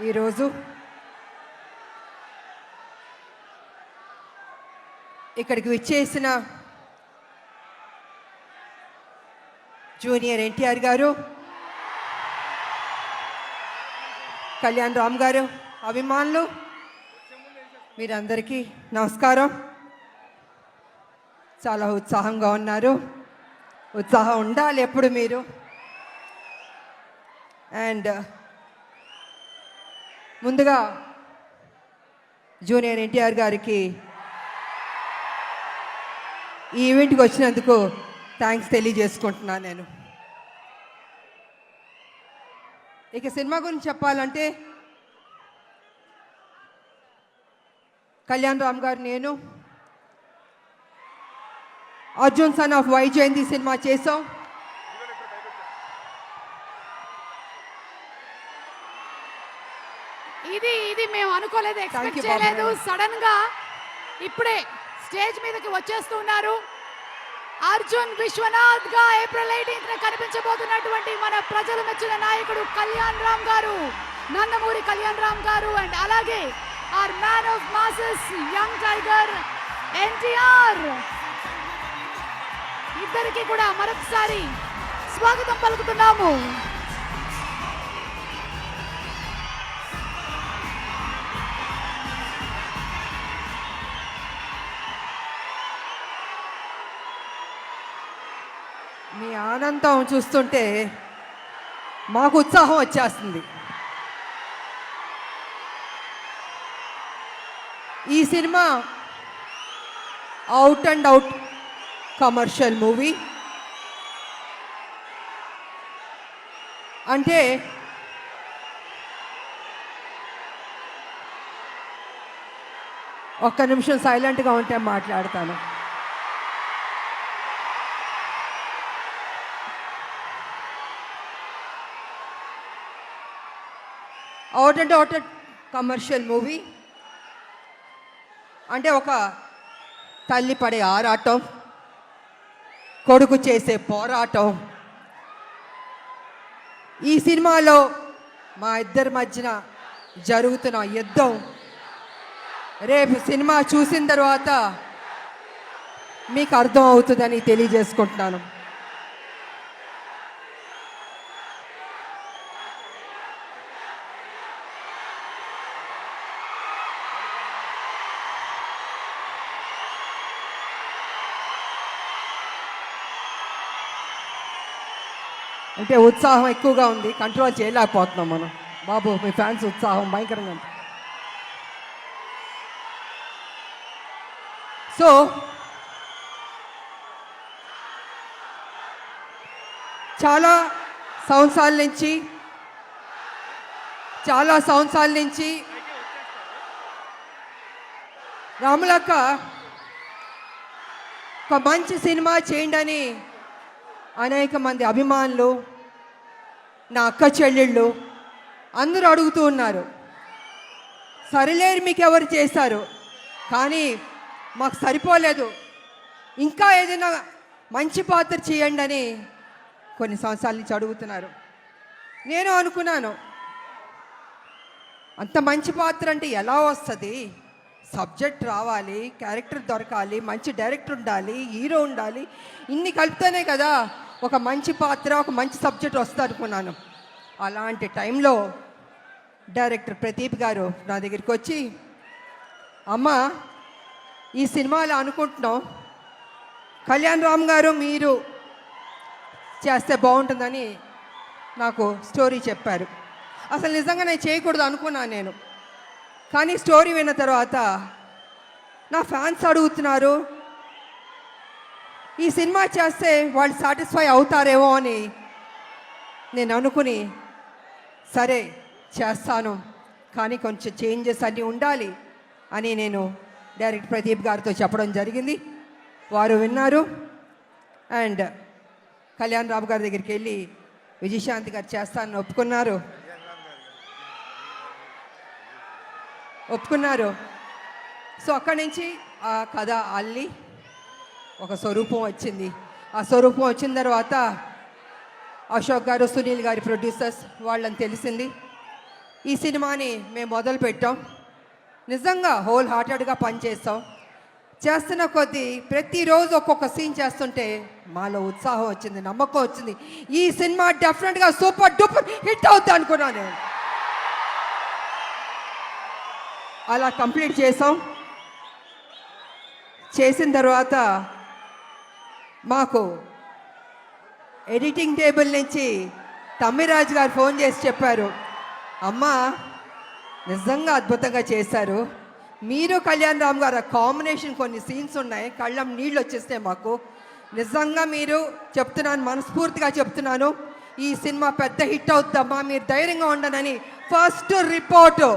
ఈరోజు ఇక్కడికి విచ్చేసిన జూనియర్ ఎన్టీఆర్ గారు, కళ్యాణ్ రామ్ గారు, అభిమానులు, మీరందరికీ నమస్కారం. చాలా ఉత్సాహంగా ఉన్నారు. ఉత్సాహం ఉండాలి ఎప్పుడు మీరు. అండ్ ముందుగా జూనియర్ ఎన్టీఆర్ గారికి ఈ ఈవెంట్కి వచ్చినందుకు థ్యాంక్స్ తెలియజేసుకుంటున్నాను నేను. ఇక సినిమా గురించి చెప్పాలంటే కళ్యాణ్ రామ్ గారు, నేను Arjun son of Vyjayanthi cinema చేసాం. ఇది మేము అనుకోలేదు, ఎక్స్పెక్ట్ చేయలేదు. సడన్ గా ఇప్పుడే స్టేజ్ మీదకి వచ్చేస్తున్నారు. అర్జున్ విశ్వనాథ్ గా ఏప్రిల్ 18న కనిపించబోతున్నటువంటి మన ప్రజలు మెచ్చిన నాయకుడు కళ్యాణ్ రామ్ గారు, నందమూరి కళ్యాణ్ రామ్ గారు, అండ్ అలాగే our man of masses young tiger NTR, ఇద్దరికి కూడా మరొకసారి స్వాగతం పలుకుతున్నాము. మీ ఆనందం చూస్తుంటే మాకు ఉత్సాహం వచ్చేస్తుంది. ఈ cinema out and out commercial movie. అంటే ఒక్క నిమిషం సైలెంట్గా ఉంటే మాట్లాడతాను. Out and out commercial movie అంటే ఒక తల్లి పడే ఆరాటం, కొడుకు చేసే పోరాటం. ఈ సినిమాలో మా ఇద్దరి మధ్యన జరుగుతున్న యుద్ధం రేపు సినిమా చూసిన తర్వాత మీకు అర్థం అవుతుందని తెలియజేసుకుంటున్నాను. అంటే ఉత్సాహం ఎక్కువగా ఉంది, కంట్రోల్ చేయలేకపోతున్నాం మనం. బాబు, మీ ఫ్యాన్స్ ఉత్సాహం భయంకరంగా ఉంది. సో చాలా సంవత్సరాల నుంచి రాములక్క ఒక మంచి సినిమా చేయండి అని అనేక మంది అభిమానులు, నా అక్క చెల్లెళ్ళు అందరూ అడుగుతూ ఉన్నారు. సరిలేరు మీకు ఎవరు చేశారు, కానీ మాకు సరిపోలేదు, ఇంకా ఏదైనా మంచి పాత్ర చేయండి అని కొన్ని సంవత్సరాల నుంచి అడుగుతున్నారు. నేను అనుకున్నాను, అంత మంచి పాత్ర అంటే ఎలా వస్తుంది? సబ్జెక్ట్ రావాలి, క్యారెక్టర్ దొరకాలి, మంచి డైరెక్టర్ ఉండాలి, హీరో ఉండాలి, ఇన్ని కలిపితేనే కదా ఒక మంచి పాత్ర, ఒక మంచి సబ్జెక్ట్ వస్తుంది అనుకున్నాను. అలాంటి టైంలో డైరెక్టర్ ప్రదీప్ గారు నా దగ్గరికి వచ్చి, అమ్మ ఈ సినిమాలో అనుకుంటున్నాం, కళ్యాణ్ రామ్ గారు మీరు చేస్తే బాగుంటుందని నాకు స్టోరీ చెప్పారు. అసలు నిజంగా నేను చేయకూడదు అనుకున్నాను నేను. కానీ స్టోరీ విన్న తర్వాత నా ఫ్యాన్స్ అడుగుతున్నారు, ఈ సినిమా చేస్తే వాళ్ళు సాటిస్ఫై అవుతారేమో అని నేను అనుకుని, సరే చేస్తాను, కానీ కొంచెం చేంజెస్ అన్నీ ఉండాలి అని నేను డైరెక్టర్ ప్రదీప్ గారితో చెప్పడం జరిగింది. వారు విన్నారు. అండ్ కళ్యాణ్ రామ్ గారి దగ్గరికి వెళ్ళి విజయశాంతి గారు చేస్తానని ఒప్పుకున్నారు. సో అక్కడి నుంచి ఆ కథ అల్లి ఒక స్వరూపం వచ్చింది. ఆ స్వరూపం వచ్చిన తర్వాత అశోక్ గారు, సునీల్ గారి ప్రొడ్యూసర్స్ వాళ్ళని తెలిసింది. ఈ సినిమాని మేము మొదలు పెట్టాం. నిజంగా హోల్ హార్టెడ్గా పనిచేస్తాం. చేస్తున్న కొద్దీ ప్రతిరోజు ఒక్కొక్క సీన్ చేస్తుంటే మాలో ఉత్సాహం వచ్చింది, నమ్మకం వచ్చింది. ఈ సినిమా డెఫినెట్గా సూపర్ డూపర్ హిట్ అవుతుంది అనుకున్నాను నేను. అలా కంప్లీట్ చేసాం. చేసిన తర్వాత మాకు ఎడిటింగ్ టేబుల్ నుంచి తమ్మిరాజు గారు ఫోన్ చేసి చెప్పారు, అమ్మా నిజంగా అద్భుతంగా చేశారు, మీరు కళ్యాణ్ రామ్ గారు కాంబినేషన్ కొన్ని సీన్స్ ఉన్నాయి, కళ్ళం నీళ్ళు వచ్చేస్తాయి మాకు. నిజంగా మీరు చెప్తున్నాను, మనస్ఫూర్తిగా చెప్తున్నాను, ఈ సినిమా పెద్ద హిట్ అవుద్దమ్మా, మీరు ధైర్యంగా ఉండనని ఫస్ట్ రిపోర్టు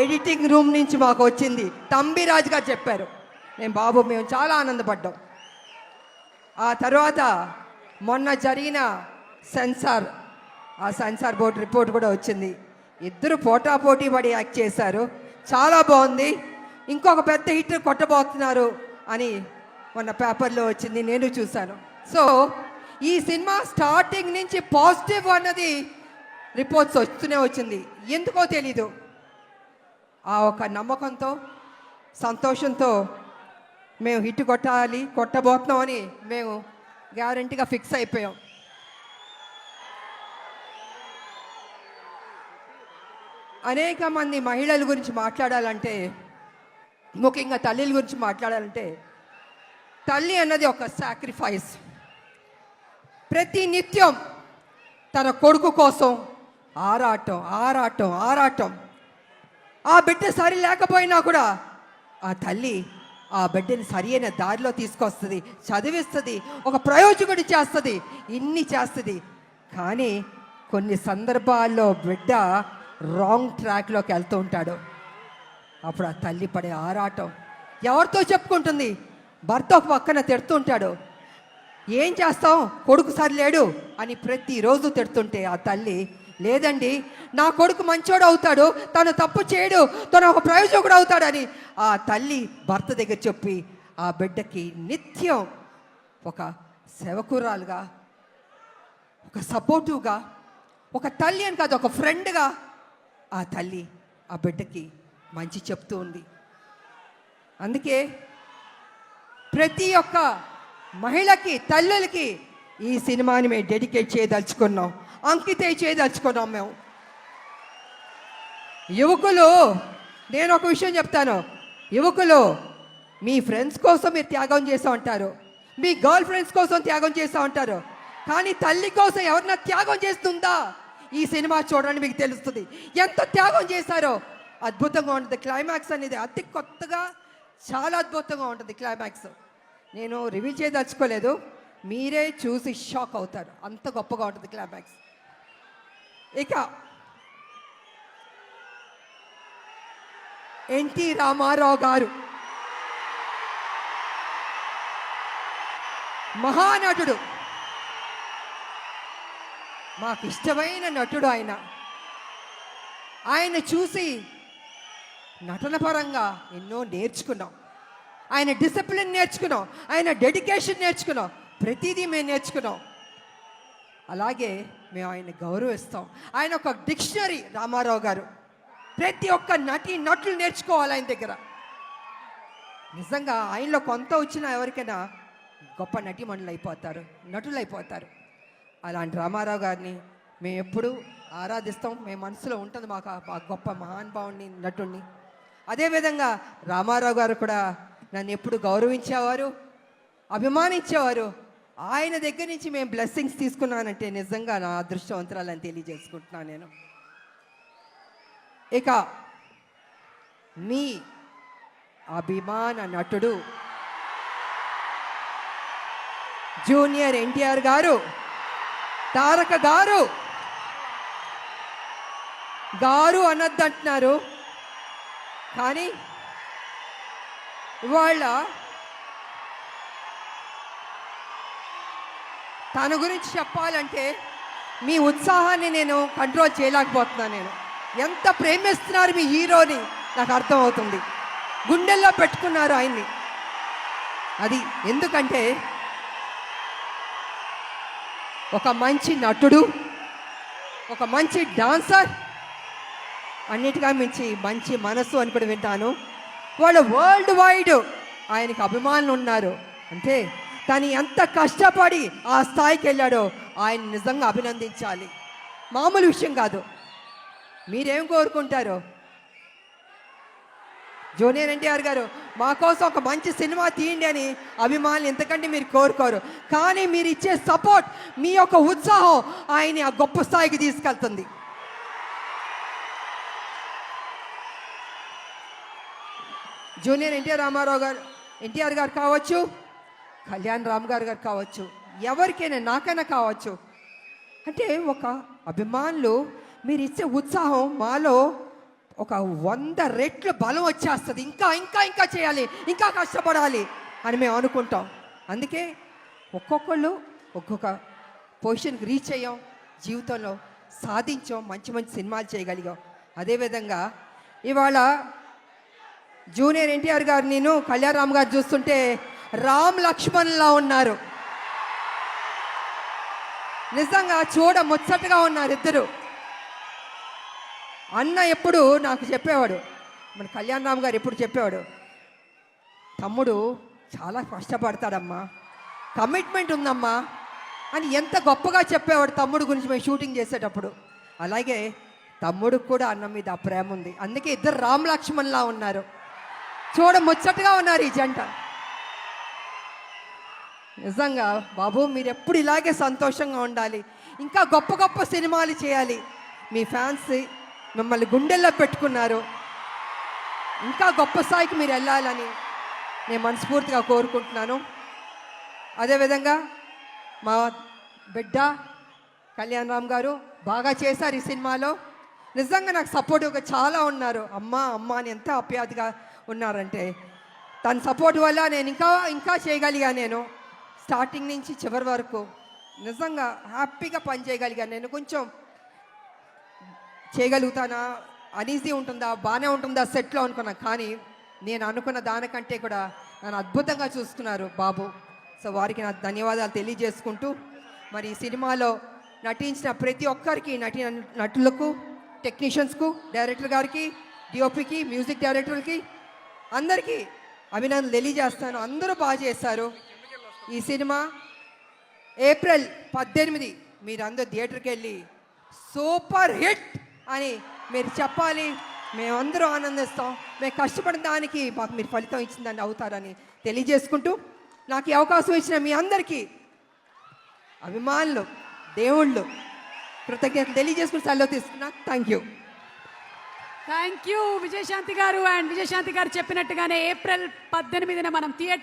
ఎడిటింగ్ రూమ్ నుంచి మాకు వచ్చింది. తంబిరాజు గారు చెప్పారు. మేము చాలా ఆనందపడ్డాం. ఆ తర్వాత మొన్న జరిగిన ఆ సెన్సార్ బోర్డు రిపోర్ట్ కూడా వచ్చింది. ఇద్దరు పోటాపోటీ పడి యాక్ట్ చేశారు, చాలా బాగుంది, ఇంకొక పెద్ద హిట్ కొట్టబోతున్నారు అని మొన్న పేపర్లో వచ్చింది, నేను చూశాను. సో ఈ సినిమా స్టార్టింగ్ నుంచి పాజిటివ్ అన్నది రిపోర్ట్స్ వస్తూనే వచ్చింది. ఎందుకో తెలీదు, ఆ ఒక నమ్మకంతో సంతోషంతో మేము హిట్ కొట్టబోతున్నామని మేము గ్యారంటీగా ఫిక్స్ అయిపోయాం. అనేక మంది మహిళల గురించి మాట్లాడాలంటే, ముఖ్యంగా తల్లిల గురించి మాట్లాడాలంటే, తల్లి అన్నది ఒక సాక్రిఫైస్. ప్రతి నిత్యం తన కొడుకు కోసం ఆరాటం ఆరాటం ఆరాటం. ఆ బిడ్డ సరి లేకపోయినా కూడా ఆ తల్లి ఆ బిడ్డని సరి అయిన దారిలో తీసుకొస్తుంది, చదివిస్తుంది, ఒక ప్రయోజకుడి చేస్తుంది, ఇన్ని చేస్తుంది. కానీ కొన్ని సందర్భాల్లో బిడ్డ రాంగ్ ట్రాక్లోకి వెళ్తూ ఉంటాడు. అప్పుడు ఆ తల్లి పడే ఆరాటం ఎవరితో చెప్పుకుంటుంది? భర్త ఒక పక్కన తిడుతుంటాడు, ఏం చేస్తాం కొడుకు సరిలేడు అని ప్రతిరోజు తిడుతుంటే ఆ తల్లి, లేదండి నా కొడుకు మంచోడు అవుతాడు, తను తప్పు చేయడు, తను ఒక ప్రయోజకుడు అవుతాడని ఆ తల్లి భర్త దగ్గర చెప్పి ఆ బిడ్డకి నిత్యం ఒక సేవకురాలుగా, ఒక సపోర్టివ్గా, ఒక తల్లి అని కాదు ఒక ఫ్రెండ్గా ఆ తల్లి ఆ బిడ్డకి మంచి చెప్తూ ఉంది. అందుకే ప్రతి ఒక్క మహిళకి, తల్లులకి ఈ సినిమాని మేము డెడికేట్ చేయదలుచుకున్నాం, అంకితం చేయదలుచుకున్నాం మేము. యువకులు, నేను ఒక విషయం చెప్తాను, యువకులు మీ ఫ్రెండ్స్ కోసం మీరు త్యాగం చేస్తూ ఉంటారు, మీ గర్ల్ ఫ్రెండ్స్ కోసం త్యాగం చేస్తూ ఉంటారు, కానీ తల్లి కోసం ఎవరన్నా త్యాగం చేస్తుందా? ఈ సినిమా చూడండి, మీకు తెలుస్తుంది ఎంత త్యాగం చేశారో. అద్భుతంగా ఉంటుంది క్లైమాక్స్ అనేది, అతి కొత్తగా చాలా అద్భుతంగా ఉంటుంది క్లైమాక్స్. నేను రివీల్ చేయదలుచుకోలేదు, మీరే చూసి షాక్ అవుతారు, అంత గొప్పగా ఉంటుంది క్లైమాక్స్. ఇక ఎన్టీ రామారావు గారు మహానటుడు, మాకు ఇష్టమైన నటుడు ఆయన. ఆయన చూసి నటన పరంగా ఎన్నో నేర్చుకున్నాం, ఆయన డిసిప్లిన్ నేర్చుకున్నాం, ఆయన డెడికేషన్ నేర్చుకున్నాం, ప్రతిదీ మేము నేర్చుకున్నాం. అలాగే మేము ఆయన గౌరవిస్తాం. ఆయన ఒక డిక్షనరీ రామారావు గారు. ప్రతి ఒక్క నటులు నేర్చుకోవాలి ఆయన దగ్గర. నిజంగా ఆయనలో కొంత వచ్చినా ఎవరికైనా గొప్ప నటీమణులు అయిపోతారు, నటులు అయిపోతారు. అలాంటి రామారావు గారిని మేము ఎప్పుడూ ఆరాధిస్తాం, మేము మనసులో ఉంటుంది మాకు ఆ గొప్ప మహానుభావుని, నటుడిని. అదేవిధంగా రామారావు గారు కూడా నన్ను ఎప్పుడు గౌరవించేవారు, అభిమానించేవారు. ఆయన దగ్గర నుంచి మేము బ్లెస్సింగ్స్ తీసుకున్నానంటే నిజంగా నా అదృష్టవంతురాలని తెలియజేసుకుంటున్నాను నేను. ఇక మీ అభిమాన నటుడు జూనియర్ ఎన్టీఆర్ గారు, తారక గారు. గారు అనొద్దంటున్నారు, కానీ ఇవాళ తన గురించి చెప్పాలంటే మీ ఉత్సాహాన్ని నేను కంట్రోల్ చేయలేకపోతున్నాను. నేను ఎంత ప్రేమిస్తున్నారు మీ హీరోని నాకు అర్థమవుతుంది, గుండెల్లో పెట్టుకున్నారు ఆయన్ని. అది ఎందుకంటే ఒక మంచి నటుడు, ఒక మంచి డాన్సర్, అన్నిటిగా మించి మంచి మనసు అని కూడా వింటాను. వాళ్ళు వరల్డ్ వైడ్ ఆయనకి అభిమానులు ఉన్నారు. అంటే తను ఎంత కష్టపడి ఆ స్థాయికి వెళ్ళాడో ఆయన నిజంగా అభినందించాలి. మామూలు విషయం కాదు. మీరేం కోరుకుంటారో? జూనియర్ ఎన్టీఆర్ గారు మా కోసం ఒక మంచి సినిమా తీయండి అని అభిమానులు ఎంతకంటే మీరు కోరుకోరు. కానీ మీరు ఇచ్చే సపోర్ట్, మీ యొక్క ఉత్సాహం ఆయన్ని ఆ గొప్ప స్థాయికి తీసుకెళ్తుంది. జూనియర్ ఎన్టీఆర్ గారు కావచ్చు, కళ్యాణ్ రామ్ గారు కావచ్చు, ఎవరికైనా నాకైనా కావచ్చు. అంటే ఒక అభిమానులు మీరు ఇచ్చే ఉత్సాహం మాలో ఒక 100 రెట్లు బలం వచ్చేస్తుంది. ఇంకా ఇంకా ఇంకా చేయాలి, ఇంకా కష్టపడాలి అని మేము అనుకుంటాం. అందుకే ఒక్కొక్కళ్ళు ఒక్కొక్క పొజిషన్కి రీచ్ అయ్యాం, జీవితంలో సాధించాం, మంచి మంచి సినిమాలు చేయగలిగాం. అదేవిధంగా ఇవాళ జూనియర్ ఎన్టీఆర్ గారు, నేను కళ్యాణ్ రామ్ గారు చూస్తుంటే రామ్ లక్ష్మణ్లా ఉన్నారు. నిజంగా చూడ ముచ్చటగా ఉన్నారు ఇద్దరు. అన్న ఎప్పుడు నాకు చెప్పేవాడు, మన కళ్యాణ్ రామ్ గారు ఎప్పుడు చెప్పేవాడు, తమ్ముడు చాలా కష్టపడతాడమ్మా, కమిట్మెంట్ ఉందమ్మా అని ఎంత గొప్పగా చెప్పేవాడు తమ్ముడు గురించి మేము షూటింగ్ చేసేటప్పుడు. అలాగే తమ్ముడికి కూడా అన్న మీద ఆ ప్రేమ ఉంది. అందుకే ఇద్దరు రామ్ లక్ష్మణ్లా ఉన్నారు, చూడ ముచ్చటగా ఉన్నారు ఈ జంట. నిజంగా బాబు మీరు ఎప్పుడు ఇలాగే సంతోషంగా ఉండాలి, ఇంకా గొప్ప గొప్ప సినిమాలు చేయాలి. మీ ఫ్యాన్స్ మిమ్మల్ని గుండెల్లో పెట్టుకున్నారు. ఇంకా గొప్ప స్థాయికి మీరు వెళ్ళాలని నేను మనస్ఫూర్తిగా కోరుకుంటున్నాను. అదేవిధంగా మా బిడ్డ కళ్యాణ్ రామ్ గారు బాగా చేశారు ఈ సినిమాలో. నిజంగా నాకు సపోర్టివ్గా చాలా ఉన్నారు. అమ్మ అమ్మ అని ఎంత ఆప్యాయతగా ఉన్నారంటే, తన సపోర్ట్ వల్ల నేను ఇంకా ఇంకా చేయగలిగాను. నేను స్టార్టింగ్ నుంచి చివరి వరకు నిజంగా హ్యాపీగా పని చేయగలిగాను. నేను కొంచెం చేయగలుగుతానా, అనీజీ ఉంటుందా, బాగానే ఉంటుందా సెట్లో అనుకున్నా. కానీ నేను అనుకున్న దానికంటే కూడా నన్ను అద్భుతంగా చూసుకున్నారు బాబు. సో వారికి నా ధన్యవాదాలు తెలియజేసుకుంటూ, మరి ఈ సినిమాలో నటించిన ప్రతి ఒక్కరికి, నటులకు, టెక్నీషియన్స్కు, డైరెక్టర్ గారికి, డిఓపికి, మ్యూజిక్ డైరెక్టర్కి అందరికీ అభినందనలు తెలియజేస్తాను. అందరూ బాగా చేశారు. ఈ సినిమా ఏప్రిల్ 18 మీరందరూ థియేటర్కి వెళ్ళి సూపర్ హిట్ అని మీరు చెప్పాలి. మేమందరూ ఆనందిస్తాం. మేము కష్టపడిన దానికి మాకు మీరు ఫలితం ఇచ్చిందని అవుతారని తెలియజేసుకుంటూ, నాకు ఈ అవకాశం ఇచ్చిన మీ అందరికీ అభిమానులు, దేవుళ్ళు కృతజ్ఞతలు తెలియజేసుకుని సెలవు తీసుకున్నా. థ్యాంక్ యూ విజయశాంతి గారు. అండ్ విజయశాంతి గారు చెప్పినట్టుగానే ఏప్రిల్ 18న మనం థియేటర్